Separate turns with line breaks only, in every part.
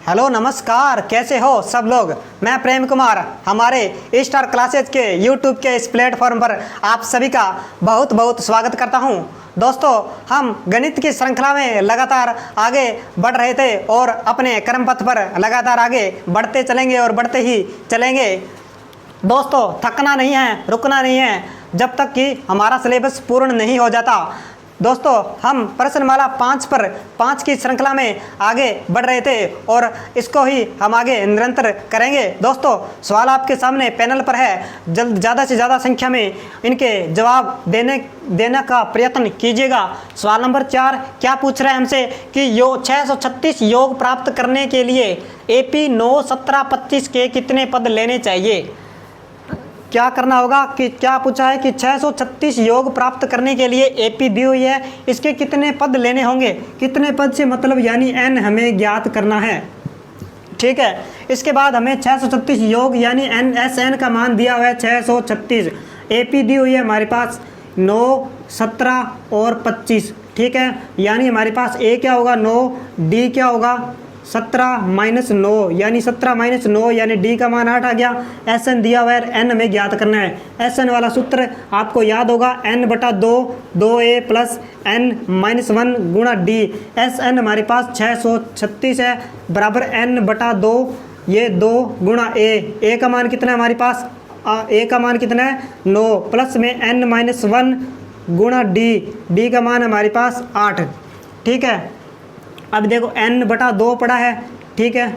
Hello नमस्कार, कैसे हो सब लोग। मैं प्रेम कुमार हमारे स्टार क्लासेज के यूट्यूब के इस प्लेटफॉर्म पर आप सभी का बहुत बहुत स्वागत करता हूं। दोस्तों, हम गणित की श्रृंखला में लगातार आगे बढ़ रहे थे और अपने कर्म पथ पर लगातार आगे बढ़ते चलेंगे और बढ़ते ही चलेंगे। दोस्तों, थकना नहीं है, रुकना नहीं है जब तक कि हमारा सिलेबस पूर्ण नहीं हो जाता। दोस्तों, हम प्रश्नमाला 5 पर 5 की श्रृंखला में आगे बढ़ रहे थे और इसको ही हम आगे निरंतर करेंगे। दोस्तों, सवाल आपके सामने पैनल पर है, जल्द ज़्यादा से ज़्यादा संख्या में इनके जवाब देने का प्रयत्न कीजिएगा। सवाल नंबर 4 क्या पूछ रहे हैं हमसे कि 636 योग प्राप्त करने के लिए AP 9, 17, 25 के कितने पद लेने चाहिए। क्या करना होगा कि क्या पूछा है कि 636 योग प्राप्त करने के लिए AP दी हुई है, इसके कितने पद लेने होंगे। कितने पद से मतलब यानी n हमें ज्ञात करना है। ठीक है, इसके बाद हमें 636 योग यानी NSN का मान दिया हुआ है 636। AP दी हुई है हमारे पास 9, 17 और 25। ठीक है, यानी हमारे पास A क्या होगा 9, D क्या होगा 17 - 9 यानी 17 - 9 यानी D का मान 8 आ गया। SN दिया हुआ है, N हमें ज्ञात करना है। SN वाला सूत्र आपको याद होगा N/2 2A + N - 1 गुणा D। SN हमारे पास 636 है बराबर N/2 ये 2 गुणा A का मान कितना है हमारे पास A का मान कितना है 9 प्लस में N - 1 गुणा D का मान हमारे पास 8। ठीक है, अब देखो N/2 पड़ा है। ठीक है,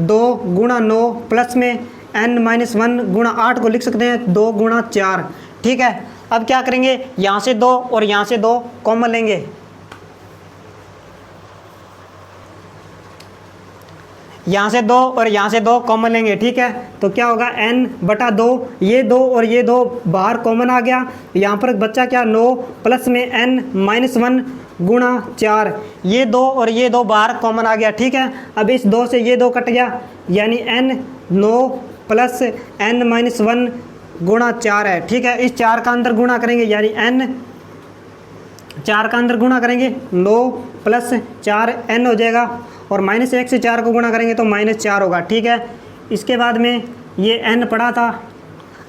2 गुणा 9 प्लस में N - 1 गुणा 8 को लिख सकते हैं 2 गुणा 4। ठीक है, अब क्या करेंगे, यहाँ से 2 और यहाँ से 2 कॉमन लेंगे। यहाँ से 2 और यहाँ से 2 कॉमन लेंगे। ठीक है, तो क्या होगा N/2 ये 2 और ये 2 बाहर कॉमन आ गया। यहाँ पर बच्चा क्या 9 प्लस में N - 1 गुणा 4 ये 2 और ये 2 बाहर कॉमन आ गया। ठीक है, अब इस 2 से ये 2 कट गया यानी N 9 प्लस N - 1 गुणा 4 है। ठीक है, इस 4 का अंदर गुणा करेंगे यानी N 4 का अंदर गुणा करेंगे 9 प्लस 4 N हो जाएगा और -1 से 4 को गुणा करेंगे तो -4 होगा। ठीक है, इसके बाद में ये N पड़ा था।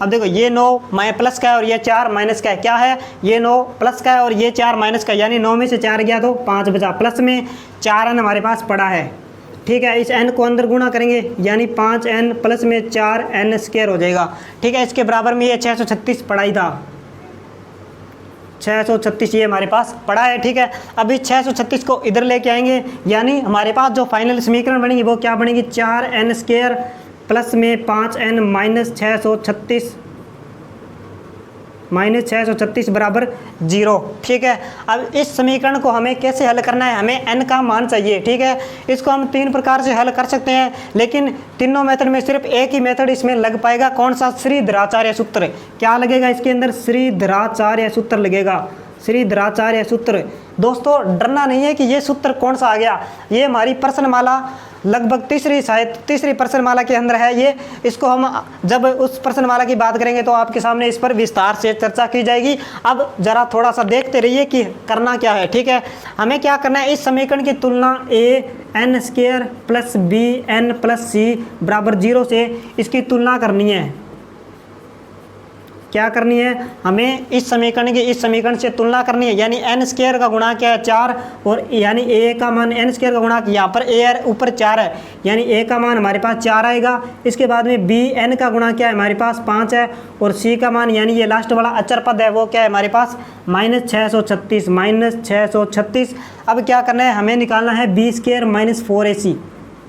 अब देखो ये 9 प्लस का है और ये 4 माइनस का है। क्या है, ये 9 प्लस का है और ये 4 माइनस का है यानी 9 में से 4 गया तो 5 बचा, प्लस में 4N हमारे पास पड़ा है। ठीक है, इस N को अंदर गुणा करेंगे यानी 5N प्लस में 4N² हो जाएगा। ठीक है, इसके बराबर में ये 636 पड़ा ही था, 636 ये हमारे पास पड़ा है। ठीक है, अभी 636 को इधर लेके आएंगे यानी हमारे पास जो फाइनल समीकरण बनेगी वो क्या बनेगी 4N² प्लस में 5N -636 बराबर 0। ठीक है, अब इस समीकरण को हमें कैसे हल करना है, हमें n का मान चाहिए। ठीक है, इसको हम 3 प्रकार से हल कर सकते हैं लेकिन तीनों मेथड में सिर्फ एक ही मेथड इसमें लग पाएगा। कौन सा, श्रीधराचार्य सूत्र। क्या लगेगा इसके अंदर, श्रीधराचार्य सूत्र लगेगा, श्रीधराचार्य सूत्र। दोस्तों, डरना नहीं है कि ये सूत्र कौन सा आ गया, ये हमारी प्रश्नमाला लगभग तीसरी प्रश्नमाला के अंदर है ये। इसको हम जब उस प्रश्नमाला की बात करेंगे तो आपके सामने इस पर विस्तार से चर्चा की जाएगी। अब जरा थोड़ा सा देखते रहिए कि करना क्या है। ठीक है, हमें क्या करना है, इस समीकरण की तुलना AN² plus BN plus C बराबर 0 से इसकी तुलना करनी है। क्या करनी है, हमें इस समीकरण से तुलना करनी है यानी N² का गुणा क्या है 4 और यानी A का मान N² का गुणा, यहाँ पर A ऊपर 4 है यानी A का मान हमारे पास 4 आएगा। इसके बाद में BN का गुणा क्या है हमारे पास 5 है और C का मान यानी ये लास्ट वाला अचर पद है वो क्या है हमारे पास -636। अब क्या करना है, हमें निकालना है B² - 4AC।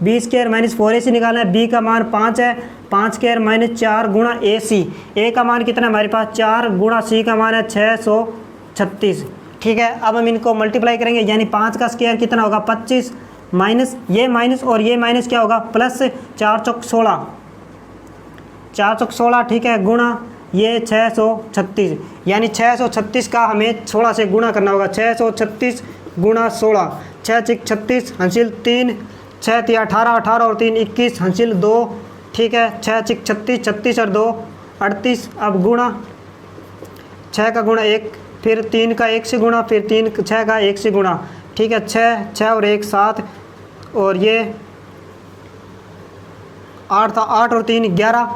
B² - 4AC निकालना है। B का मान 5 है, 5² - 4 गुणा AC। A का मान कितना है हमारे पास 4 गुणा C का मान है 636। ठीक है, अब हम इनको मल्टीप्लाई करेंगे यानी 5 का स्क्वायर कितना होगा 25 माइनस ये माइनस और ये माइनस क्या होगा प्लस 4 चौक 16। ठीक है, गुणा ये 636 यानी 636 का हमें 16 से गुणा करना होगा। 636 गुणा 16, 6 × 36 हासिल 3, 6 × 18, 18 और 3 21 हासिल 2। ठीक है, 6 × 36, 36 और 2 38। अब गुणा 6 का गुणा 1, फिर 3 का 1 से गुणा, फिर 6 का 1 से गुणा। ठीक है, 6 और 1 7 और ये 8 था, 8 और 3 11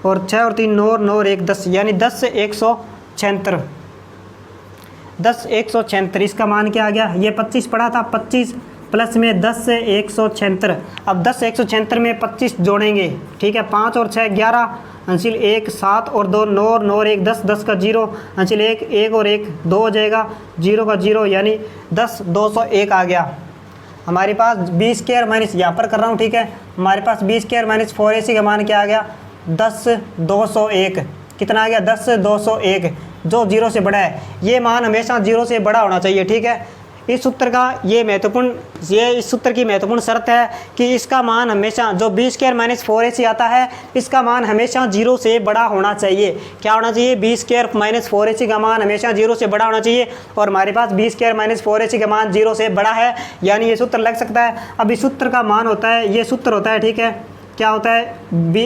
और 6 और 3 9 और 9 और 1 10, यानी 10 से 176। 10 176 इसका मान क्या आ गया, ये 25 पढ़ा था, 25 प्लस में 10 से 176। अब 10 से 176 में 25 जोड़ेंगे, ठीक है। 5 और 6 11, अंशिल 1 7 और 2 9 और 9 और 1 10, 10 का 0, अंशिल 1 1 और 1 2 हो जाएगा, 0 का 0, यानी 10 201 आ गया हमारे पास। बी स्क्वायर माइनस, यहाँ पर कर रहा हूँ, ठीक है। हमारे पास बी स्क्वायर माइनस 4ac का मान क्या आ गया, 10 201। कितना आ गया, 10 201, जो 0 से बड़ा है। ये मान हमेशा 0 से बड़ा होना चाहिए, ठीक है। इस सूत्र का इस सूत्र की महत्वपूर्ण शर्त है कि इसका मान हमेशा, जो बी स्क्वायर माइनस 4ac आता है, इसका मान हमेशा 0 से बड़ा होना चाहिए। क्या होना चाहिए, बी स्क्वायर माइनस 4ac का मान हमेशा 0 से बड़ा होना चाहिए, और हमारे पास बी स्क्वायर माइनस 4ac का मान 0 से बड़ा है, यानी ये सूत्र लग सकता है। अब इस सूत्र का मान होता है, ये सूत्र होता है, ठीक है। क्या होता है, बी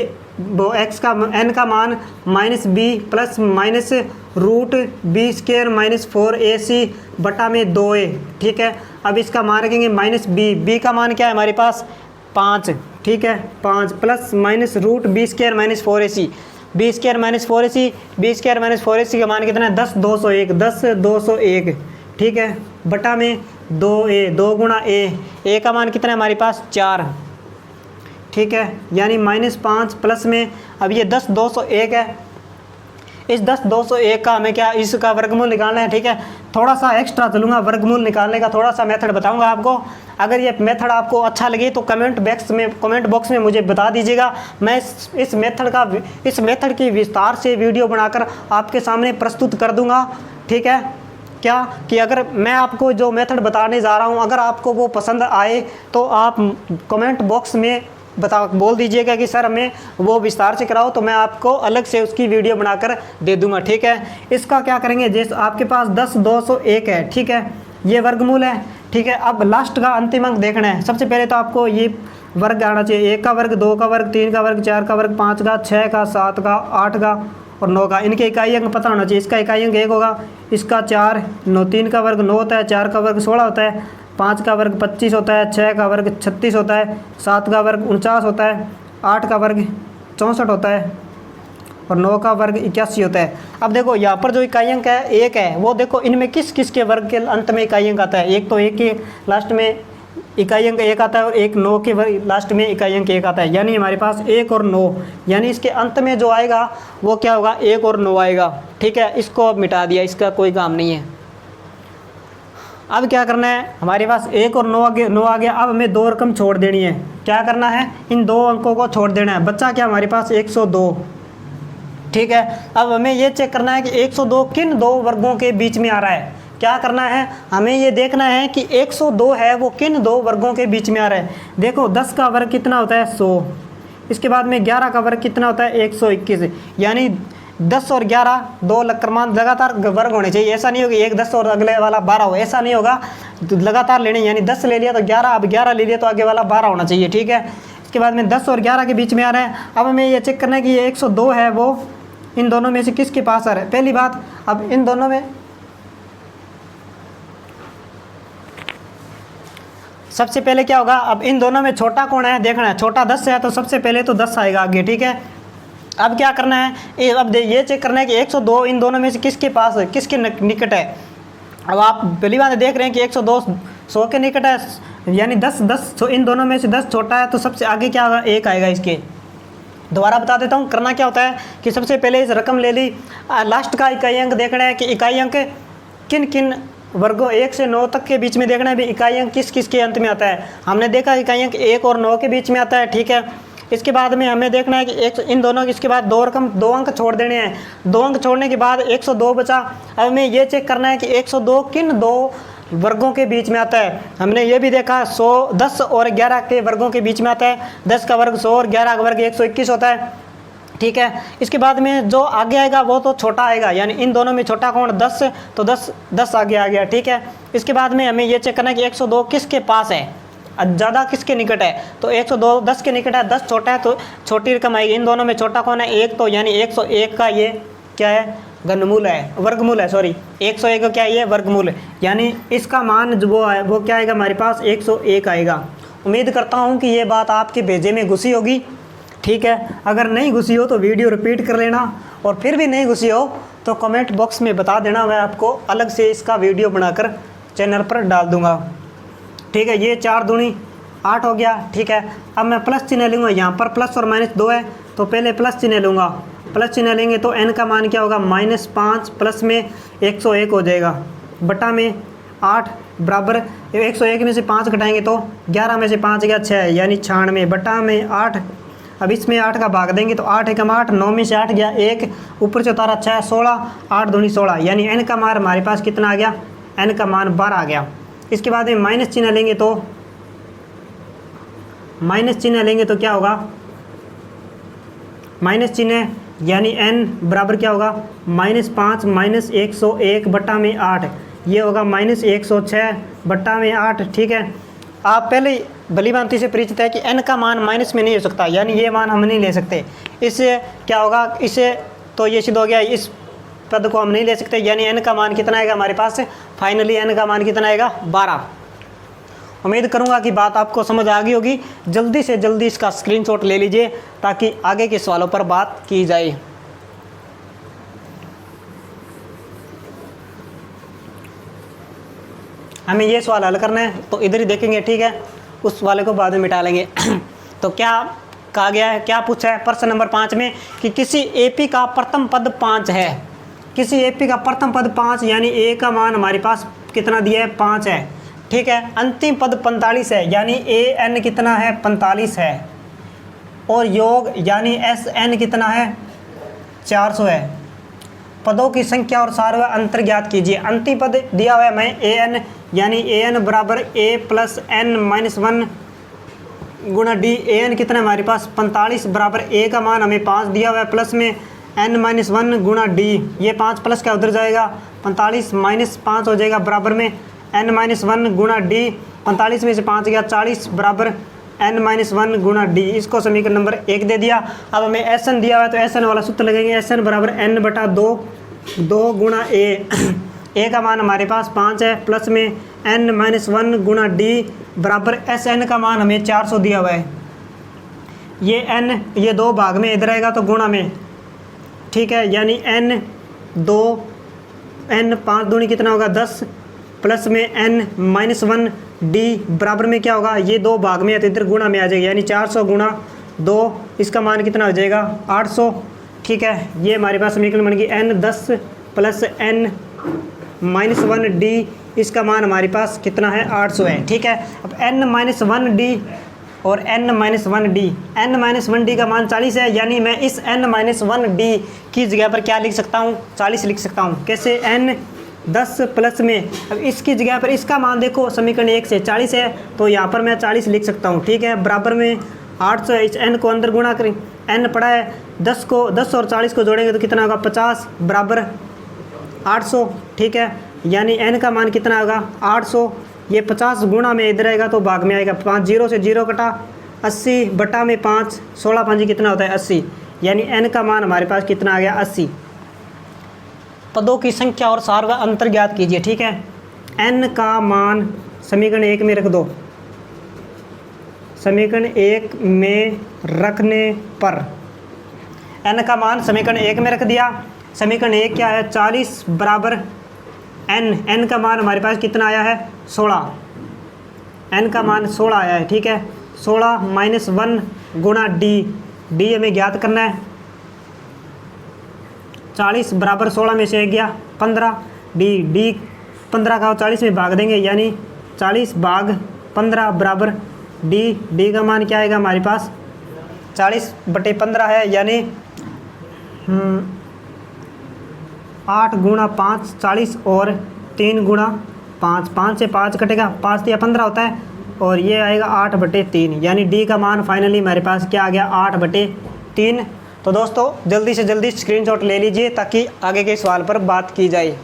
एक्स का एन का मान minus b plus minus root b square minus 4ac बटा में 2a, ठीक है। अब इसका मान रखेंगे माइनस बी का मान क्या है हमारे पास 5, ठीक है। 5 plus minus root b square minus 4ac, b square minus 4ac का मान कितना है, 10 201, ठीक है, बटा में 2a, 2 गुणा a का मान कितना है हमारे पास 4, ठीक है, यानी -5 प्लस में, अब ये 10 201 है, इस 10 201 का हमें क्या, इसका वर्गमूल निकालना है, ठीक है। थोड़ा सा एक्स्ट्रा चलूँगा, वर्गमूल निकालने का थोड़ा सा मेथड बताऊंगा आपको। अगर ये मेथड आपको अच्छा लगे तो कमेंट बॉक्स में मुझे बता दीजिएगा। मैं इस मेथड की विस्तार से वीडियो बनाकर आपके सामने प्रस्तुत कर दूंगा, ठीक है। क्या कि अगर मैं आपको जो मेथड बताने जा रहा हूँ, अगर आपको वो पसंद आए तो आप कमेंट बॉक्स में बोल दीजिएगा कि सर हमें वो विस्तार से कराओ, तो मैं आपको अलग से उसकी वीडियो बनाकर दे दूंगा, ठीक है। इसका क्या करेंगे, जैसे आपके पास 10 201 है, ठीक है, ये वर्गमूल है, ठीक है। अब लास्ट का अंतिम अंक देखना है। सबसे पहले तो आपको ये वर्ग आना चाहिए, 1 का वर्ग, 2 का वर्ग, 3 का वर्ग, 4 का वर्ग, 5 का, 6 का, 7 का, 8 का और 9 का। इनके इकाई अंक पता होना चाहिए। इसका इकाई अंक 1 होगा, इसका 4, 9, 3 का वर्ग 9 होता है, 4 का वर्ग 16 होता है, 5 का वर्ग 25 होता है, 6 का वर्ग 36 होता है, 7 का वर्ग 49 होता है, 8 का वर्ग 64 होता है और 9 का वर्ग 81 होता है। अब देखो यहाँ पर जो इकाई अंक है 1 है, वो देखो इनमें किस किस के वर्ग के अंत में इकाई अंक आता है। एक तो 1 के लास्ट में इकाई अंक 1 आता है और एक 9 के वर्ग लास्ट में इकाई अंक 1 आता है, यानी हमारे पास 1 और 9, यानी इसके अंत में जो आएगा वो क्या होगा, 1 और 9 आएगा, ठीक है। इसको अब मिटा दिया, इसका कोई काम नहीं है। अब क्या करना है, हमारे पास 1 और 9 आ गया। अब हमें 2 रकम छोड़ देनी है। क्या करना है, इन 2 अंकों को छोड़ देना है। बच्चा क्या हमारे पास 102, ठीक है। अब हमें ये चेक करना है कि 102 किन 2 वर्गों के बीच में आ रहा है। क्या करना है, हमें ये देखना है कि 102 है वो किन 2 वर्गों के बीच में आ रहा है। देखो 10 का वर्ग कितना होता है 100, इसके बाद में 11 का वर्ग कितना होता है 121, यानी 10 और 11 2 क्रमांक लगातार वर्ग होने चाहिए। ऐसा नहीं होगा 1 10 और अगले वाला 12 हो, ऐसा नहीं होगा, लगातार लेने, यानी 10 ले लिया तो 11, अब 11 ले लिया तो आगे वाला 12 होना चाहिए, ठीक है। इसके बाद में 10 और 11 के बीच में आ रहा है। अब हमें ये चेक करना है कि ये 102 है वो इन दोनों में से किसके पास आ रहा है। पहली बात, अब इन दोनों में सबसे पहले क्या होगा, अब इन दोनों में छोटा कौन है देखना है। छोटा 10 है तो सबसे पहले तो 10 आएगा आगे, ठीक है। अब क्या करना है, अब ये चेक करना है कि 102 इन दोनों में से किसके पास है, किसके निकट है। अब आप पहली बात देख रहे हैं कि 102 100 के निकट है, यानी 10 इन दोनों में से 10 छोटा है, तो सबसे आगे क्या होगा 1 आएगा इसके। दोबारा बता देता हूँ, करना क्या होता है कि सबसे पहले इस रकम ले ली, लास्ट का इकाई अंक देखना है कि इकाई अंक किन किन वर्गों 1 से 9 तक के बीच में देखना है भी इकाई अंक किस किस के अंत में आता है। हमने देखा इकाई अंक 1 और 9 के बीच में आता है, ठीक है। इसके बाद में हमें देखना है कि इन दोनों इसके बाद 2 अंक छोड़ देने हैं। 2 अंक छोड़ने के बाद 102 बचा। अब हमें ये चेक करना है कि 102 किन 2 वर्गों के बीच में आता है। हमने ये भी देखा 10 और 11 के वर्गों के बीच में आता है। 10 का वर्ग 100 और 11 का वर्ग 121 होता है, ठीक है। इसके बाद में जो आगे आएगा वो तो छोटा आएगा, यानी इन दोनों में छोटा कौन 10, तो 10 आगे आ गया, ठीक है। इसके बाद में हमें ये चेक करना है कि 102 किसके पास है, ज़्यादा किसके निकट है। तो 102 10 के निकट है, 10 छोटा है तो छोटी रकम आएगी। इन दोनों में छोटा कौन है 1, तो यानी 101 का ये क्या है घनमूल है, वर्गमूल है, सॉरी 101 का क्या है ये वर्गमूल है, यानी इसका मान जो वो है वो क्या आएगा हमारे पास 101 आएगा। उम्मीद करता हूँ कि ये बात आपके भेजे में घुसी होगी। ठीक है। अगर नहीं घुसी हो तो वीडियो रिपीट कर लेना, और फिर भी नहीं घुसी हो तो कमेंट बॉक्स में बता देना, मैं आपको अलग से इसका वीडियो बनाकर चैनल पर डाल दूंगा। ठीक है, ये 4 दूनी 8 हो गया। ठीक है, अब मैं प्लस चिन्ह लूँगा, यहाँ पर प्लस और माइनस 2 है तो पहले प्लस चिन्ह लूँगा। प्लस चिन्ह लेंगे तो n का मान क्या होगा, -5 प्लस में 101 हो जाएगा, बटा में 8 बराबर 101 में से 5 घटाएंगे तो 11 में से 5 गया 6, यानी 96 बटा में 8। अब इसमें 8 का भाग देंगे तो 8 एकम 8, 9 में से 8 गया 1, ऊपर से उतारा 6, 16, 8 दूनी 16, यानी n का मान हमारे पास कितना आ गया, n का मान 12 आ गया। इसके बाद में माइनस चिन्ह लेंगे तो क्या होगा, माइनस चिन्ह यानी n बराबर क्या होगा, -5 -101 बटा में 8, ये होगा -106 बटा में 8। ठीक है, आप पहले भली भांति से परिचित है कि n का मान माइनस में नहीं हो सकता, यानी ये मान हम नहीं ले सकते। इससे क्या होगा, इसे तो ये सिद्ध हो गया, इस पद को हम नहीं ले सकते, यानी n का मान कितना आएगा हमारे पास, फाइनली n का मान कितना आएगा, 12। उम्मीद करूंगा कि बात आपको समझ आ गई होगी। जल्दी से जल्दी इसका स्क्रीनशॉट ले लीजिए ताकि आगे के सवालों पर बात की जाए। हमें ये सवाल हल करना है तो इधर ही देखेंगे, ठीक है, उस वाले को बाद में मिटा लेंगे। तो क्या कहा गया है, क्या पूछा है प्रश्न नंबर 5 में कि किसी एपी का प्रथम पद 5 है। किसी एपी का प्रथम पद 5, यानी ए का मान हमारे पास कितना दिया है, 5 है। ठीक है, अंतिम पद 45 है, यानी ए एन कितना है, 45 है, और योग यानी एस एन कितना है, 400 है। पदों की संख्या और सार व अंतर ज्ञात कीजिए। अंतिम पद दिया हुआ है मैं ए एन, यानी ए एन बराबर ए प्लस एन माइनस 1 गुणा डी। ए एन कितना है हमारे पास, 45 बराबर ए का मान हमें 5 दिया हुआ है, प्लस में एन माइनस 1 गुणा डी। ये 5 प्लस क्या उधर जाएगा, 45 माइनस 5 हो जाएगा, बराबर में n माइनस 1 गुणा डी। 45 में से 5 गया 40 बराबर n माइनस 1 गुणा डी। इसको समीकरण नंबर 1 दे दिया। अब हमें एस एन दिया हुआ है तो एस एन वाला सूत्र लगेंगे, एस एन बराबर n बटा 2 गुणा ए। ए का मान हमारे पास 5 है, प्लस में n माइनस 1 गुणा डी बराबर एस एन का मान हमें 400 दिया हुआ है। ये n ये 2 भाग में इधर आएगा तो गुणा में, ठीक है, यानी n 5 दूनी कितना होगा 10, प्लस में n माइनस 1 डी बराबर में क्या होगा, ये 2 भाग में है तो इधर गुणा में आ जाएगा, यानी 400 गुणा 2, इसका मान कितना हो जाएगा 800। ठीक है, ये हमारे पास समीकरण बन गई n 10 plus n minus 1 D, इसका मान हमारे पास कितना है 800 है। ठीक है, अब n माइनस 1 डी और n minus 1 D, n minus 1 D का मान 40 है, यानी मैं इस n माइनस 1 डी की जगह पर क्या लिख सकता हूँ, 40 लिख सकता हूँ। कैसे, n 10 प्लस में, अब इसकी जगह पर इसका मान देखो समीकरण 1 से 40 है तो यहाँ पर मैं 40 लिख सकता हूँ। ठीक है, बराबर में 800, इस n को अंदर गुणा करें, n पड़ा है 10 और 40 को जोड़ेंगे तो कितना होगा 50 बराबर 800। ठीक है, यानी n का मान कितना होगा 800, ये 50 गुणा में इधर आएगा तो भाग में आएगा 5, 0 से 0 कटा 80 बटा में 5, 16 5 कितना होता है 80, यानी n का मान हमारे पास कितना आ गया 80। पदों की संख्या और सार व अंतर ज्ञात कीजिए। ठीक है, n का मान समीकरण 1 में रख दो, समीकरण 1 में रखने पर n का मान समीकरण 1 में रख दिया। समीकरण 1 क्या है, 40 बराबर n का मान हमारे पास कितना आया है 16, n का मान 16 आया है। ठीक है, 16 माइनस 1 गुणा डी हमें ज्ञात करना है। 40 बराबर 16 में से 1 गया 15, डी 15 का 40 में भाग देंगे, यानी 40 भाग 15 बराबर डी का मान क्या आएगा हमारे पास 40 बटे 15 है, यानी 8 गुणा 5 40 और 3 गुणा 5, 5 से 5 कटेगा, 5 या 15 होता है, और ये आएगा 8 बटे 3, यानी डी का मान फाइनली हमारे पास क्या आ गया 8 बटे 3। तो दोस्तों जल्दी से जल्दी स्क्रीनशॉट ले लीजिए ताकि आगे के सवाल पर बात की जाए।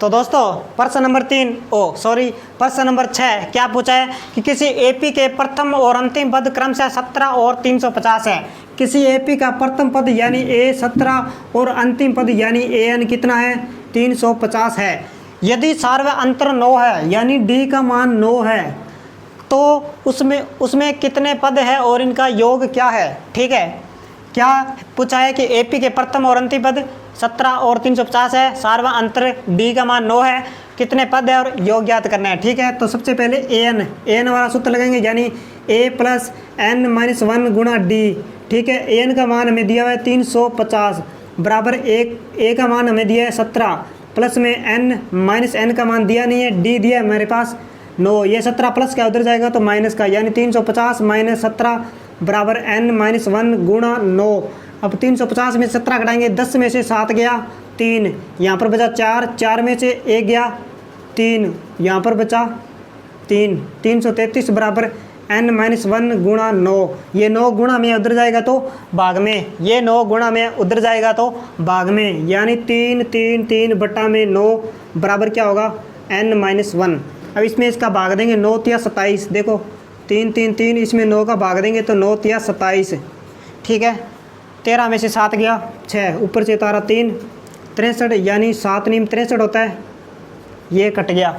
तो दोस्तों प्रश्न नंबर प्रश्न नंबर 6 क्या पूछा है कि किसी एपी के प्रथम और अंतिम पद क्रमशः 17 और 350 है। किसी एपी का प्रथम पद यानी ए 17 और अंतिम पद यानी ए एन कितना है 350 है। यदि सार व अंतर 9 है, यानी डी का मान 9 है, तो उसमें उसमें कितने पद है और इनका योग क्या है। ठीक है, क्या पूछा है कि एपी के प्रथम और अंतिम पद 17 और 350 है, सारवा अंतर डी का मान 9 है, कितने पद है और योग ज्ञात करना है। ठीक है, तो सबसे पहले एन वाला सूत्र लगाएंगे, यानी ए प्लस एन माइनस 1 गुणा डी। ठीक है, एन का मान हमें दिया हुआ है 350 बराबर ए का मान हमें दिया है 17 प्लस में एन माइनस एन का मान दिया नहीं है, डी दिया है हमारे पास 9। ये 17 प्लस क्या उधर जाएगा तो माइनस का, यानी 350 माइनस 17 बराबर एन माइनस 1 गुणा 9। अब 350 में 17 घटाएंगे, 10 में से 7 गया 3, यहाँ पर बचा 4, 4 में से 1 गया 3, यहाँ पर बचा 3, 333 बराबर n माइनस 1 गुणा 9। ये 9 गुणा में उधर जाएगा तो भाग में, ये 9 गुणा में उधर जाएगा तो भाग में, यानी 3 3 3 बटा में 9 बराबर क्या होगा n माइनस 1। अब इसमें इसका भाग देंगे, 9 तिया 27, देखो 3 3 3, इसमें 9 का भाग देंगे तो 9 तिया 27। ठीक है, 13 में से 7 गया 6, ऊपर से उतारा 3, 63, यानी 7 नीम 63 होता है, ये कट गया।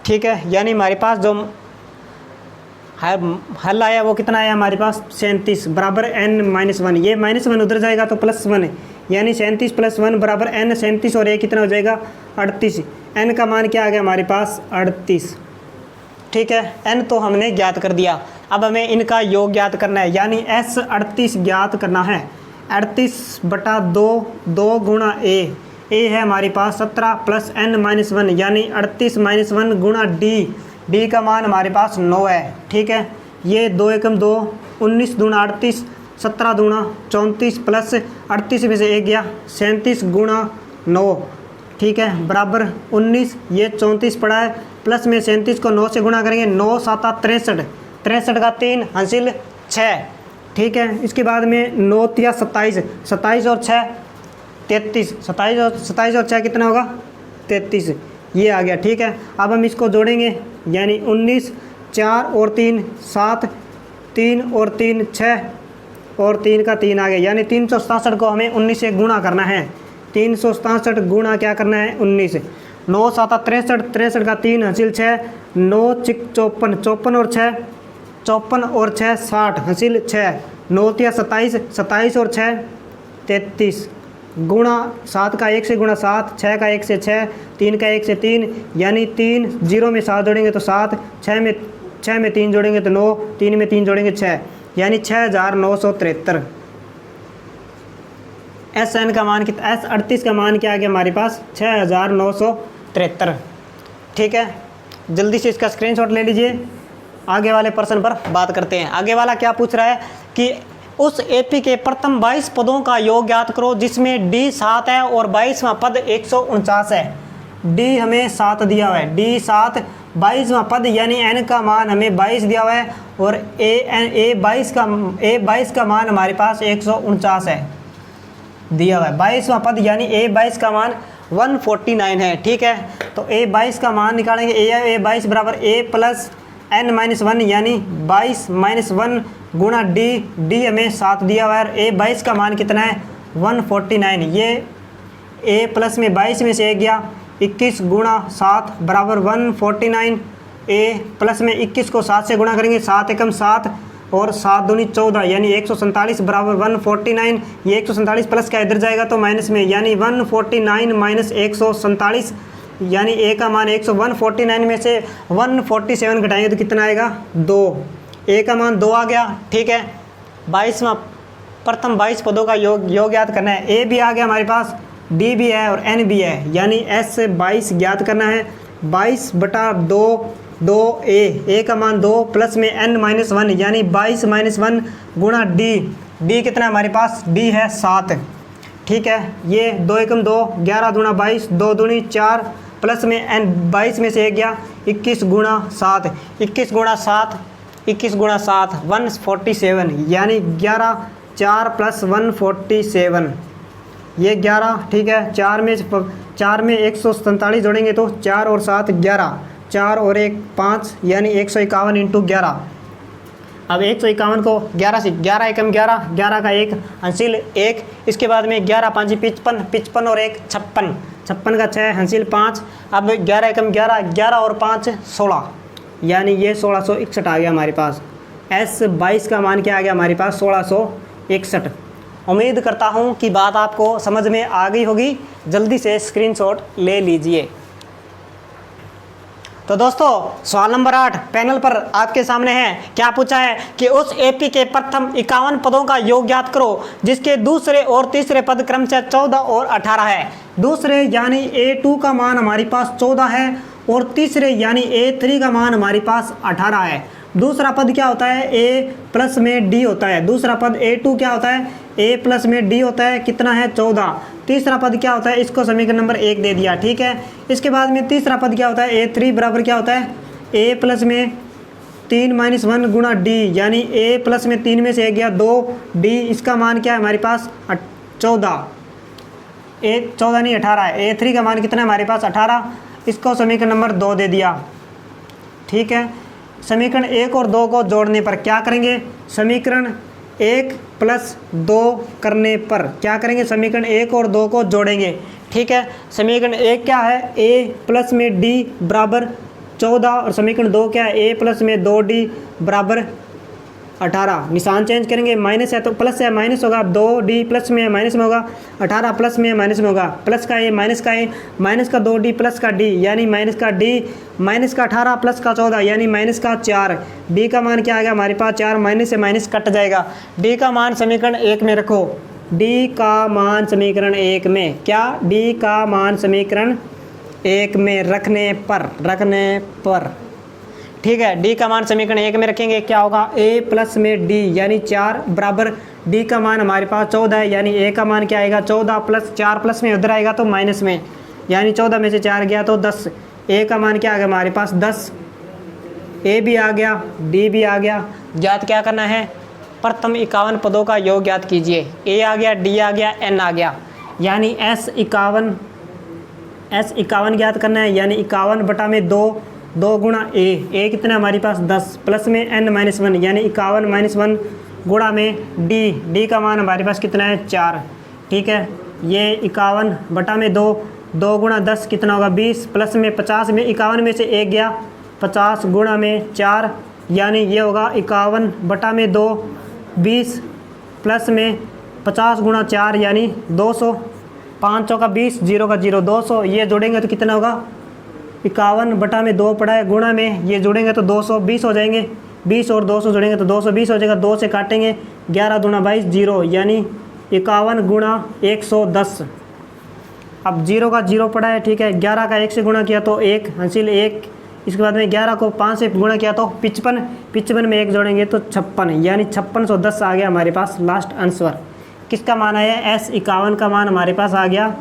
ठीक है, यानी हमारे पास जो हल आया वो कितना आया हमारे पास 37 बराबर n माइनस 1। ये माइनस 1 उधर जाएगा तो प्लस 1 है, यानी 37 प्लस 1 बराबर n। 37 और ये कितना हो जाएगा 38, n का मान क्या आ गया हमारे पास 38। ठीक है, n तो हमने ज्ञात कर दिया, अब हमें इनका योग ज्ञात करना है, यानी s 38 ज्ञात करना है। 38 बटा 2, 2 गुणा ए है हमारे पास 17 प्लस n माइनस 1, यानी 38 माइनस 1 गुणा डी का मान हमारे पास 9 है। ठीक है, ये 2 एकम 2, 19 दूना 38, 17 दूना 34 प्लस 38 में से 1 गया 37 गुणा 9। ठीक है, बराबर 19, ये 34 पड़ा है, प्लस में 37 को 9 से गुणा करेंगे, 9 7 63, 63 का 3 हासिल 6। ठीक है, इसके बाद में 9 तिया 27, 27 और 6 33, 27 और 6 कितना होगा 33, ये आ गया। ठीक है, अब हम इसको जोड़ेंगे, यानी 19, 4 और 3 7, 3 और 3 6 और 3 का 3 आ गया, यानी 367 को हमें 19 से गुणा करना है। 367 गुणा क्या करना है 19, 9 7 63, 63 का 3 हासिल 6, 9 6 54, 54 और 6 54 और 6 60 हासिल 6, 9 तिया 27, 27 और 6 33 गुणा 7 का 1 से गुणा 7, 6 का 1 से 6, 3 का 1 से 3, यानी 3 0 में 7 जोड़ेंगे तो 7, 6 में 3 जोड़ेंगे तो 9, 3 में 3 जोड़ेंगे 6, यानी 6973। एस एन का मान कितना, एस 38 का मान क्या आ गया हमारे पास 6973। ठीक है, जल्दी से इसका स्क्रीनशॉट ले लीजिए, आगे वाले प्रश्न पर बात करते हैं। आगे वाला क्या पूछ रहा है कि उस एपी के प्रथम 22 पदों का योग ज्ञात करो, जिसमें डी 7 है और 22वां पद 149 है। डी हमें 7 दिया हुआ है, डी 7, 22वां पद यानी एन का मान हमें 22 दिया हुआ है, और ए 22 का मान हमारे पास 149 है दिया हुआ है। 22वां पद यानी ए 22 का मान 149 है। ठीक है, तो ए 22 का मान निकालेंगे, ए 22 बराबर ए प्लस n माइनस 1, यानी 22 माइनस 1 गुणा डी हमें 7 दिया हुआ है, ए 22 का मान कितना है 149। ये ए प्लस में 22 में से 1 गया 21 गुणा 7 बराबर 149, ए प्लस में 21 को 7 से गुणा करेंगे, 7 एकम 7 और 7 दूनी 14, यानी 147 बराबर 149। ये 147 प्लस क्या इधर जाएगा तो माइनस में, यानी 149 माइनस 147, यानी ए का मान 149 में से 147 घटाएंगे तो कितना आएगा 2, ए का मान 2 आ गया। ठीक है, 22वां प्रथम 22 पदों का योग ज्ञात करना है। ए भी आ गया हमारे पास, डी भी है और एन भी है, यानी एस 22 ज्ञात करना है। 22 बटा 2 ए का मान 2 प्लस में एन माइनस 1, यानी 22 माइनस 1 गुणा डी कितना हमारे पास, डी है 7। ठीक है, ये 2 एकम 2, 11 दूना 22, 2 दूनी 4 प्लस में एन 22 में से 1 गया 21 गुणा 7, 21 गुणा 7 147, यानी 11 4 प्लस 147, ये 11। ठीक है, 4 में 147 जोड़ेंगे तो 4 और 7 11, 4 और 1 5, यानी 151 इंटू 11। अब 151 को 11 से, 11 एकम 11, 11 का 1 हासिल 1, इसके बाद में 11 5 55, 55 और 1 56, 56 का 6 हासिल 5। अब 11 एकम 11, 11 और 5 16, यानी ये 1661 आ गया हमारे पास। S22 का मान क्या आ गया हमारे पास 1661। उम्मीद करता हूँ कि बात आपको समझ में आ गई होगी। जल्दी से स्क्रीनशॉट ले लीजिए। तो दोस्तों सवाल नंबर 8 पैनल पर आपके सामने है। क्या पूछा है कि उस एपी के प्रथम 51 पदों का योग ज्ञात करो जिसके दूसरे और तीसरे पद क्रमशः 14 और 18 है। दूसरे यानी A2 का मान हमारे पास 14 है और तीसरे यानी A3 का मान हमारे पास 18 है। दूसरा पद क्या होता है A प्लस में D होता है। दूसरा पद A2 क्या होता है A प्लस में D होता है, कितना है 14। तीसरा पद क्या होता है, इसको समीकरण नंबर 1 दे दिया, ठीक है। इसके बाद में तीसरा पद क्या होता है A3 बराबर क्या होता है A प्लस में 3 माइनस 1 गुणा D, यानी A प्लस में 3 में से 1 गया 2 D, इसका मान क्या है हमारे पास 14। 14 नहीं 18 है। A3 का मान कितना है हमारे पास 18, इसको समीकरण नंबर 2 दे दिया, ठीक है। समीकरण 1 और 2 को जोड़ने पर क्या करेंगे, समीकरण 1 प्लस 2 करने पर क्या करेंगे, समीकरण 1 और 2 को जोड़ेंगे, ठीक है। समीकरण 1 क्या है A प्लस में D बराबर 14 और समीकरण 2 क्या है A प्लस में 2D बराबर 18। निशान चेंज करेंगे, माइनस है तो प्लस है माइनस होगा, 2D प्लस में माइनस में होगा, 18 प्लस में माइनस में होगा, प्लस का A माइनस का A, माइनस का 2D प्लस का D यानी माइनस का D, माइनस का 18 प्लस का 14 यानी माइनस का 4। D का मान क्या आ गया हमारे पास 4, माइनस से माइनस कट जाएगा। D का मान समीकरण 1 में रखो। D का मान समीकरण 1 में क्या, D का मान समीकरण 1 में रखने पर ठीक है। D का मान समीकरण 1 में रखेंगे, क्या होगा A प्लस में D यानी 4 बराबर D का मान हमारे पास 14 है, यानी A का मान क्या आएगा 14 प्लस 4 प्लस में उधर आएगा तो माइनस में, यानी 14 में से 4 गया तो 10। A का मान क्या आ गया हमारे पास 10, A भी आ गया D भी आ गया। ज्ञात क्या करना है, प्रथम 51 पदों का योग ज्ञात कीजिए। A आ गया, D आ गया, N आ गया, यानी S 51 ज्ञात करना है, यानी 51 बटा में 2 गुणा A कितना हमारे पास 10 प्लस में N माइनस 1 यानी 51 माइनस 1 गुणा में D का मान हमारे पास कितना है 4, ठीक है। ये 51 बटा में 2 गुणा 10 कितना होगा 20 प्लस में 50 में 51 में से 1 गया 50 गुणा में 4 यानी ये होगा 51 बटा में 2 20 प्लस में 50 गुणा 4 यानी 200, 5 का 20 0 का 0 200, ये जोड़ेंगे तो कितना होगा 51 बटा में 2 पड़ा है गुणा में ये जोड़ेंगे तो 220 हो जाएंगे, 20 और 200 जोड़ेंगे तो 220 हो जाएगा, 2 से काटेंगे 11 दूना 22 0 यानी 51 गुणा 110। अब 0 का 0 पड़ा है, ठीक है। 11 का 1 से गुणा किया तो 1 हासिल 1, इसके बाद में 11 को 5 से गुणा किया तो 55 में 1 जोड़ेंगे तो 56 यानी 5610 आ गया हमारे पास लास्ट आंसर। किसका मान आया S 51 का मान हमारे पास आ गया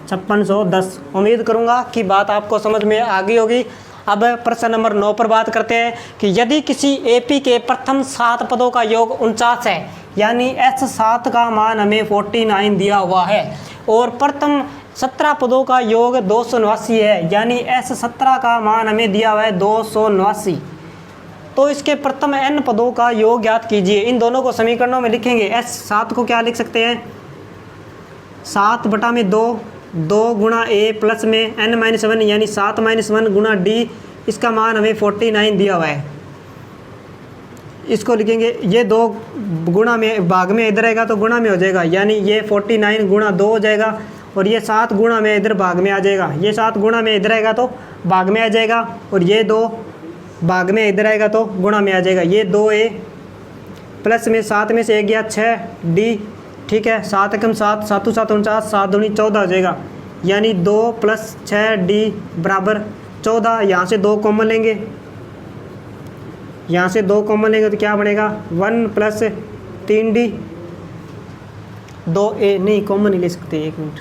5610। उम्मीद करूंगा कि बात आपको समझ में आ गई होगी। अब प्रश्न नंबर 9 पर बात करते हैं कि यदि किसी एपी के प्रथम 7 पदों का योग 49 है, यानी S7 का मान हमें 49 दिया हुआ है और प्रथम 17 पदों का योग 289 है, यानी S17 का मान हमें दिया हुआ है 289, तो इसके प्रथम n पदों का योग ज्ञात कीजिए। इन दोनों को समीकरणों में लिखेंगे। S7 को क्या लिख सकते हैं 7 बटा में 2 गुणा A प्लस में n माइनस 1 यानी 7 माइनस 1 गुणा D, इसका मान हमें 49 दिया हुआ है। इसको लिखेंगे, ये 2 गुणा में भाग में इधर आएगा तो गुणा में हो जाएगा, यानी ये 49 गुणा 2 हो जाएगा और ये 7 गुणा में इधर भाग में आ जाएगा, ये 7 गुणा में इधर आएगा तो भाग में आ जाएगा और ये 2 भाग में इधर आएगा तो गुणा में आ जाएगा। ये 2A प्लस में 7 में से 1 गया 6D, ठीक है। 7 एकम 7 7 7 49 7 दूनी 14 हो जाएगा, यानी 2 प्लस 6D बराबर 14। यहाँ से 2 कॉमन लेंगे, यहाँ से 2 कॉमन लेंगे तो क्या बनेगा 1 प्लस 3D, 2A नहीं कॉमन नहीं ले सकते, 1 मिनट,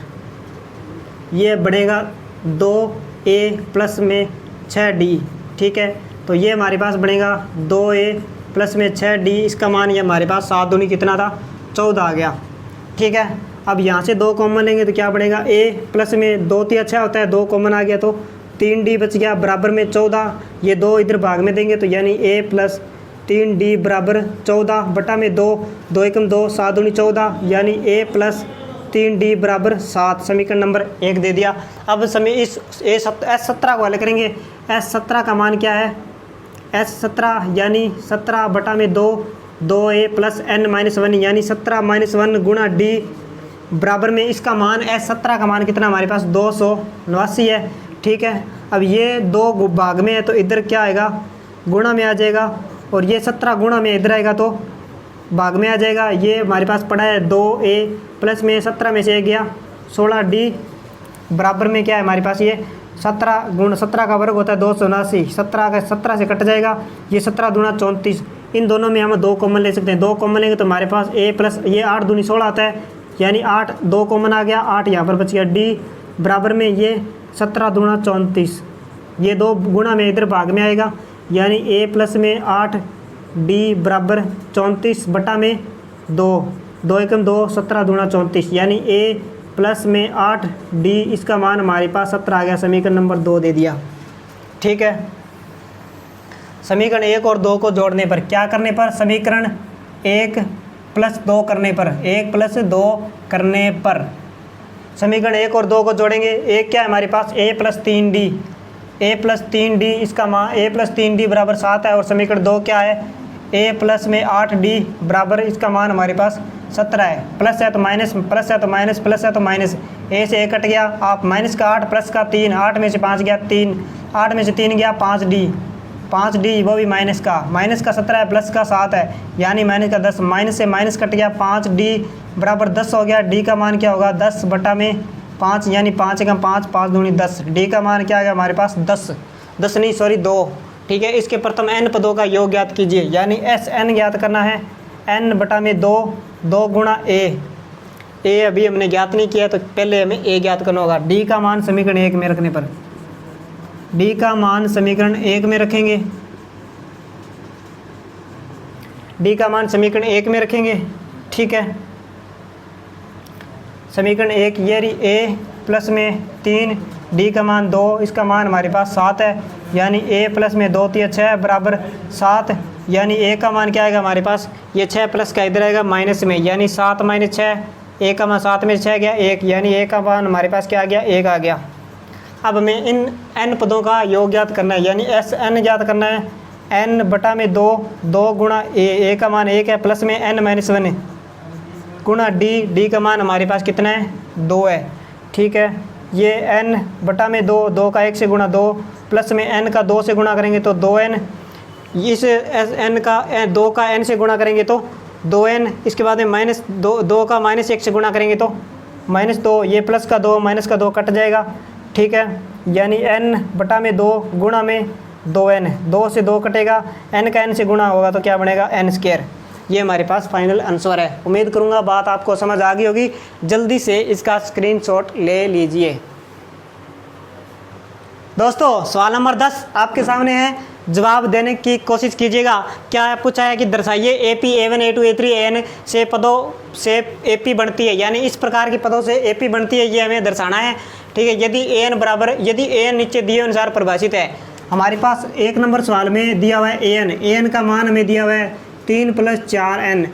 ये बनेगा 2A प्लस में 6D, ठीक है। तो ये हमारे पास बनेगा 2A प्लस में 6D, इसका मान ये हमारे पास 7 दूनी कितना था 14 आ गया, ठीक है। अब यहाँ से 2 कॉमन लेंगे तो क्या बनेगा A प्लस में 2 3 अच्छा होता है, 2 कॉमन आ गया तो 3D बच गया बराबर में 14, ये 2 इधर भाग में देंगे तो यानी A प्लस 3D बराबर 14 बटा में 2 एकम 2 7 दूनी 14 यानी A प्लस 3D बराबर 7। समीकरण नंबर 1 दे दिया। अब इस S17 को हल करेंगे। S17 का मान क्या है S17 यानी 17 बटा में 2 2a प्लस n-1 यानी 17-1 गुणा d बराबर में इसका मान S17 का मान कितना हमारे पास 289 है। ठीक है, अब ये 2 भाग में है तो इधर क्या आएगा, गुणा में आ जाएगा, और ये 17 गुणा में इधर आएगा तो भाग में आ जाएगा। ये हमारे पास पड़ा है 2a प्लस में 17 में से 1 गया 16d बराबर में क्या है हमारे पास, ये 17 गुण 17 का वर्ग होता है 279, 17 से कट जाएगा, ये 17 दूना 34। इन दोनों में हम 2 कॉमन ले सकते हैं, 2 कॉमन लेंगे तो हमारे पास a प्लस ये 8 दूनी 16 आता है, यानी 8 2 कॉमन आ गया, 8 यहाँ पर बच गया d बराबर में ये 17 दूना 34, ये 2 गुणा में इधर भाग में आएगा, यानी a प्लस में 8 d बराबर 34 बटा में 2 2 एकम 2 17 दूना 34, यानी a प्लस में 8 d इसका मान हमारे पास 17 आ गया। समीकरण नंबर 2 दे दिया। ठीक है, समीकरण 1 और 2 को जोड़ने पर क्या करने पर, समीकरण 1 प्लस 2 करने पर, 1 प्लस 2 करने पर समीकरण 1 और 2 को जोड़ेंगे। एक क्या है हमारे पास, a plus 3d, a plus 3d इसका मान a प्लस 3d बराबर 7 है, और समीकरण 2 क्या है, a प्लस में 8d बराबर इसका मान हमारे पास 17 है। प्लस है तो माइनस, प्लस है तो माइनस, प्लस है तो माइनस, a से a कट गया, आप माइनस का 8 प्लस का 3, 8 में से 5 गया 3, 8 में से 3 गया 5d वो भी माइनस का 17 है, प्लस का 7 है, यानी माइनस का 10, माइनस से माइनस कट गया 5d बराबर 10 हो गया। d का मान क्या होगा, 10 बटा में 5, यानी 5 एकम 5 5 दूनी 10, d का मान क्या आ गया हमारे पास 10 नहीं सॉरी 2। ठीक है, इसके प्रथम n पदों का योग ज्ञात कीजिए, यानी Sn ज्ञात करना है, n बटा में 2 गुणा a अभी हमने ज्ञात नहीं किया तो पहले हमें a ज्ञात करना होगा। d का मान समीकरण 1 में रखने पर, d का मान समीकरण 1 में रखेंगे, d का मान समीकरण 1 में रखेंगे। ठीक है, समीकरण 1 ये रही a प्लस में 3 d का मान 2 इसका मान हमारे पास 7 है, यानी a प्लस में 2 3 6 बराबर 7, यानी a का मान क्या आएगा हमारे पास, ये 6 प्लस का इधर आएगा माइनस में, यानी 7 माइनस 6, a का मान 7 में 6 गया 1, यानी a का मान हमारे पास क्या आ गया 1 आ गया। अब हमें इन n पदों का योग ज्ञात करना है, यानी Sn ज्ञात करना है, n बटा में 2 गुणा a का मान 1 है, प्लस में n-1 गुणा d का मान हमारे पास कितना है 2 है। ठीक है, ये n बटा में 2 का 1 से गुणा 2 प्लस में n का 2 से गुणा करेंगे तो 2n, इस n का 2 का n से गुणा करेंगे तो 2n, इसके बाद में माइनस 2 का माइनस 1 से गुणा करेंगे तो -2, ये प्लस का 2 माइनस का 2 कट जाएगा। ठीक है, यानी n बटा में 2 गुणा में 2n, 2 से 2 कटेगा, n का n से गुणा होगा तो क्या बनेगा n²। ये हमारे पास फाइनल आंसर है। उम्मीद करूँगा बात आपको समझ आ गई होगी, जल्दी से इसका स्क्रीनशॉट ले लीजिए। दोस्तों सवाल नंबर 10 आपके सामने है, जवाब देने की कोशिश कीजिएगा। क्या पूछा है कि दर्शाइए AP A1 A2 A3 AN से पदों से AP बनती है, यानी इस प्रकार के पदों से AP बनती है, ये हमें दर्शाना है। ठीक है, यदि AN नीचे दिए अनुसार परिभाषित है, हमारे पास 1 नंबर सवाल में दिया हुआ है AN का मान हमें दिया हुआ है 3 + 4n।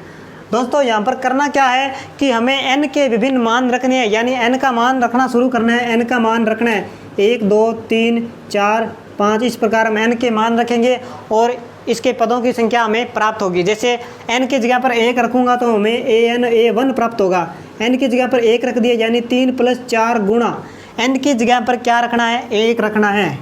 दोस्तों यहाँ पर करना क्या है कि हमें n के विभिन्न मान रखने हैं, यानी n का मान रखना शुरू करना है। n का मान रखना है 1 2 3 4 5, इस प्रकार हम n के मान रखेंगे और इसके पदों की संख्या हमें प्राप्त होगी। जैसे n की जगह पर 1 रखूँगा तो हमें AN प्राप्त होगा, n की जगह पर 1 रख दिया, यानी 3 + 4 गुणा n की जगह पर क्या रखना है 1 रखना है।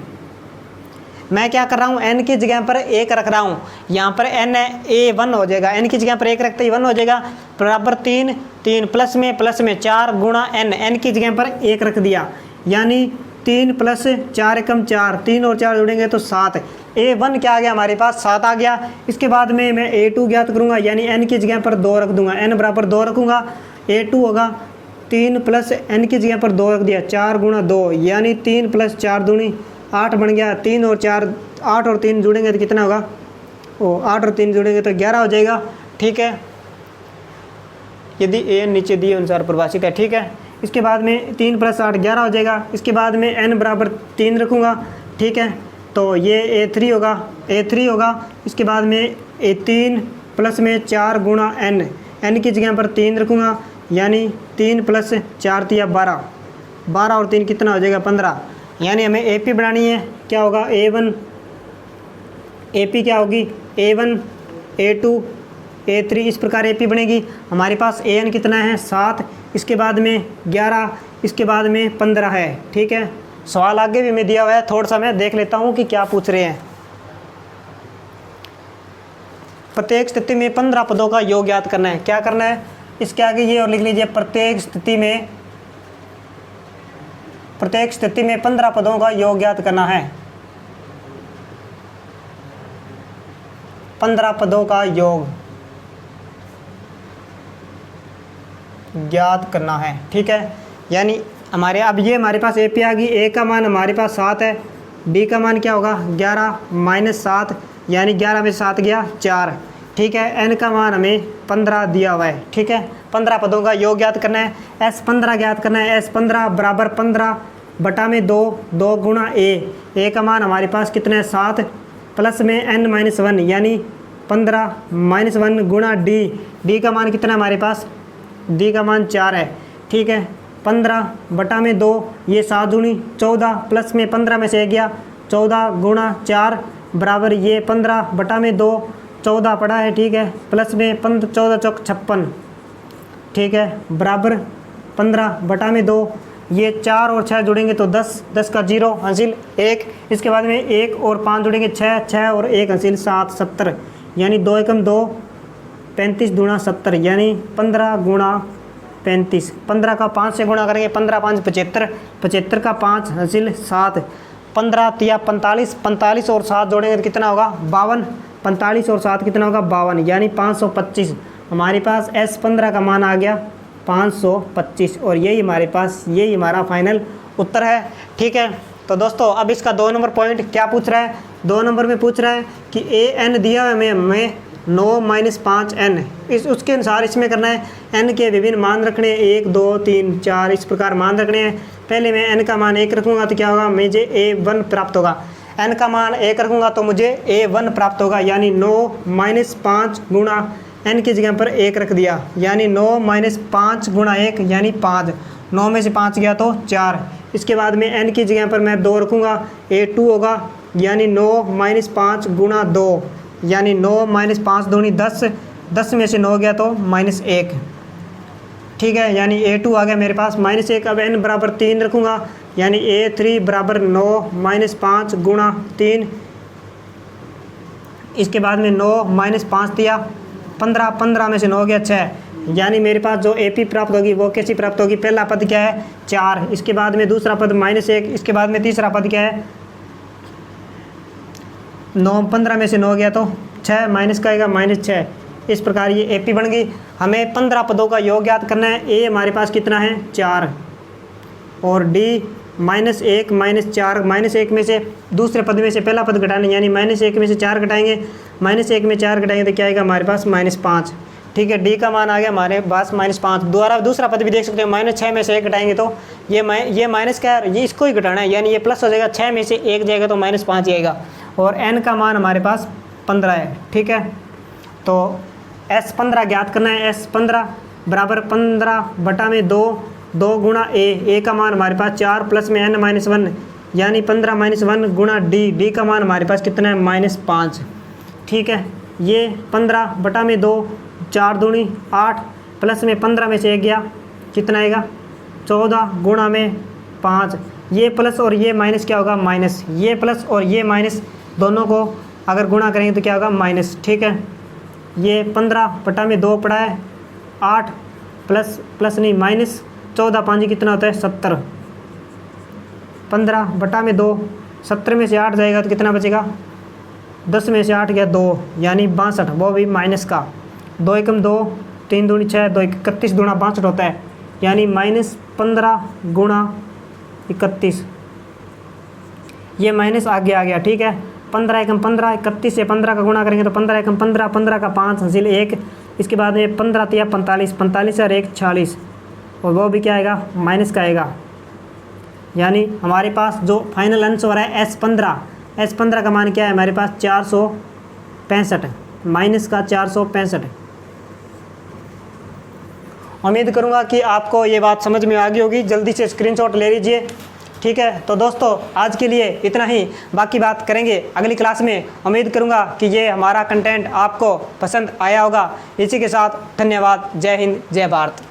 मैं क्या कर रहा हूँ, n की जगह पर 1 रख रहा हूँ, यहाँ पर n A1 हो जाएगा, n की जगह पर 1 रखते ही 1 हो जाएगा, बराबर 3 प्लस में 4 गुणा n की जगह पर 1 रख दिया, यानी 3 + 4 = 4, 3 और 4 जोड़ेंगे तो 7। A1 क्या आ गया हमारे पास 7 आ गया। इसके बाद में मैं A2 ज्ञात करूँगा, यानी n की जगह पर 2 रख दूँगा, n बराबर 2 रखूँगा, A2 होगा 3 + n की जगह पर 2 रख दिया, 4 गुणा 2, यानी 3 + 4 दूनी 8 बन गया, 3 और 4 8 और 3 जुड़ेंगे तो कितना होगा, 8 और 3 जुड़ेंगे तो 11 हो जाएगा। ठीक है, यदि AN नीचे दिए अनुसार परिभाषित है। ठीक है, इसके बाद में 3 + 8 11 हो जाएगा। इसके बाद में n बराबर 3 रखूँगा। ठीक है, तो ये A3 होगा। इसके बाद में A3 प्लस में 4 गुणा n की जगह पर 3 रखूँगा, यानी 3 + 4 = 12 और 3 कितना हो जाएगा 15, यानी हमें AP बनानी है। क्या होगा ए पी क्या होगी, A1 A2 A3 इस प्रकार ए पी बनेगी। हमारे पास AN कितना है 7, इसके बाद में 11, इसके बाद में 15 है। ठीक है, सवाल आगे भी मैं दिया हुआ है, थोड़ा सा मैं देख लेता हूँ कि क्या पूछ रहे हैं। प्रत्येक स्थिति में 15 पदों का योग ज्ञात करना है। क्या करना है, इसके आगे ये और लिख लीजिए, प्रत्येक स्थिति में 15 पदों का योग ज्ञात करना है। 15 पदों का योग ज्ञात करना है। ठीक है, यानी हमारे पास ए पी आ गई। ए का मान हमारे पास 7 है, डी का मान क्या होगा 11 माइनस 7, यानी 11 में 7 गया 4। ठीक है, एन का मान हमें 15 दिया हुआ है। ठीक है, 15 पदों का योग ज्ञात करना है। S15 ज्ञात करना है। S15 बराबर 15 बटा में 2 गुणा ए का मान हमारे पास कितना है 7, प्लस में n-1 यानी 15 -1 गुणा डी का मान कितना है हमारे पास, डी का मान 4 है। ठीक है, 15 बटा में 2, ये 7 दूनी 14, प्लस में 15 में से 1 गया 14 गुणा 4 बराबर ये 15 बटा में 2, 14 पड़ा है। ठीक है, प्लस में 14 चौक 56। ठीक है, बराबर 15 बटा में 2, ये 4 और 6 जुड़ेंगे तो 10 का 0 हासिल 1, इसके बाद में 1 और 5 जुड़ेंगे 6 और 1 हासिल 7, 70, यानी 2 एकम 2, 35 दूना 70, यानी 15 गुणा 35। 15 का 5 से गुणा करेंगे, 15 5 75, 75 का 5 हासिल 7, 15 तिया 45, 45 और 7 जोड़ेंगे तो कितना होगा 52, 45 और 7 कितना होगा 52, यानी 525। हमारे पास S15 का मान आ गया 525 और यही हमारा फाइनल उत्तर है। ठीक है, तो दोस्तों अब इसका 2 नंबर पॉइंट क्या पूछ रहा है, 2 नंबर में पूछ रहा है कि AN दिया है हमें 9 - 5n, उसके अनुसार इसमें करना है। n के विभिन्न मान रखने हैं, 1 2 3 4 इस प्रकार मान रखने हैं। पहले मैं n का मान 1 रखूँगा तो क्या होगा, मुझे A1 प्राप्त होगा। n का मान 1 रखूँगा तो मुझे A1 प्राप्त होगा, यानी 9 - 5 गुणा n की जगह पर 1 रख दिया, यानी 9 - 5 गुणा 1 यानी 5, 9 में से 5 गया तो 4। इसके बाद में n की जगह पर मैं 2 रखूँगा, A2 होगा, यानी 9 - 5 गुणा 2 यानी 9 - 5 दूनी 10, 10 में से 9 गया तो -1। ठीक है, यानी A2 आ गया मेरे पास -1। अब n बराबर 3 रखूँगा, यानी A3 बराबर 9 - 5 गुणा 3, इसके बाद में 9 - 5 दिया 15, 15 में से 9 गया 6, यानी मेरे पास जो AP प्राप्त होगी वो कैसी प्राप्त होगी, पहला पद क्या है 4, इसके बाद में दूसरा पद -1, इसके बाद में तीसरा पद क्या है 9, 15 में से 9 गया तो 6, माइनस का आएगा -6। इस प्रकार ये AP बन गई। हमें 15 पदों का योग ज्ञात करना है। A हमारे पास कितना है 4 और D -1 -4, -1 में से दूसरे पद में से पहला पद घटाने, यानी -1 में से 4 घटाएंगे, -1 में 4 घटाएंगे तो क्या आएगा हमारे पास -5। ठीक है, D का मान आ गया हमारे पास -5। दूसरा पद भी देख सकते हो, -6 में से 1 घटाएंगे तो ये माइनस क्या है, ये इसको ही घटाना है, यानी ये प्लस हो जाएगा, 6 में से 1 जाएगा तो -5 आएगा। और n का मान हमारे पास 15 है। ठीक है, तो S15 ज्ञात करना है। S15 बराबर 15 बटा में 2 गुणा A का मान हमारे पास 4 प्लस में n-1 यानी 15 -1 गुणा D का मान हमारे पास कितना है -5। ठीक है, ये 15 बटा में 2, 4 दूनी 8 प्लस में 15 में से 1 गया कितना आएगा 14 गुणा में 5, ये प्लस और ये माइनस क्या होगा माइनस, ये प्लस और ये माइनस दोनों को अगर गुणा करेंगे तो क्या होगा माइनस। ठीक है, ये 15 बटा में 2 पड़ा है 8 प्लस नहीं माइनस 14 5 कितना होता है 70, 15 बटा में 2, 70 में से 8 जाएगा तो कितना बचेगा 10 में से 8 गया 2 यानी 62, वो भी माइनस का। 2 एकम 2, 3 दूनी 6, 2 31 दूना 62 होता है, यानी -15 गुणा 31, ये माइनस आगे आ गया। ठीक है, 15 एकम 15, 31 से 15 का गुणा करेंगे तो 15 एकम 15, 15 का 5 हासिल 1, इसके बाद में 15 तिया 45, 45 और 1 46 और वो भी क्या आएगा माइनस का आएगा, यानी हमारे पास जो फाइनल आंसर है S15 का मान क्या है हमारे पास 465, माइनस का 465। उम्मीद करूंगा कि आपको ये बात समझ में आ गई होगी। जल्दी से स्क्रीनशॉट ले लीजिए। ठीक है, तो दोस्तों आज के लिए इतना ही, बाकी बात करेंगे अगली क्लास में। उम्मीद करूँगा कि ये हमारा कंटेंट आपको पसंद आया होगा। इसी के साथ धन्यवाद। जय हिंद, जय भारत।